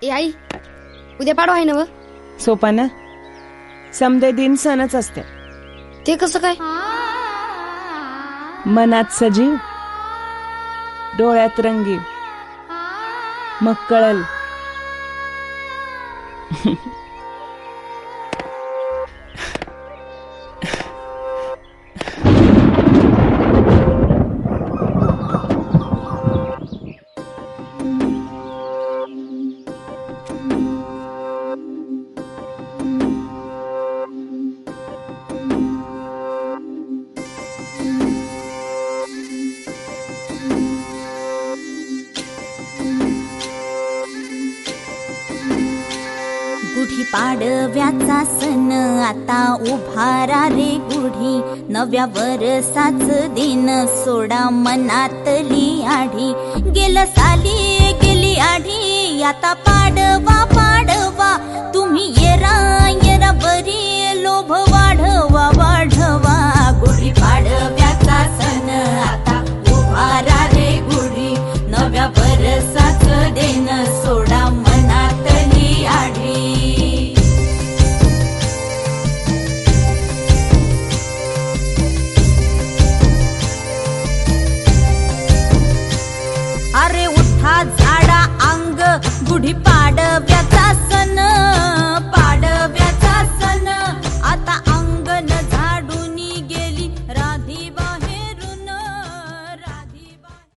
ए आई, उद्या पाडवा आहे ना व? सोपाना समदे दिन सणच असते. ते कसं काय? मनात सजीव, डोळ्यात रंगीव, मग कळल. गुढी पाडव्याचा सण आता उभारा रे गुढी, नव्या वर्षाच दिन सोडा मनातली आढी. गेलं साली गेली आढी, आता पाडवा पाडवा, तुम्ही येरा येरा बरी, लोभ वाढवा वाढवा. गुढी पाडव्याचा सण आता उभारा रे गुढी, नव्या वर्षाच दिन सोडा मनातली आढी. अरे उठा झाडा अंग, गुढी पाडव्याचा सण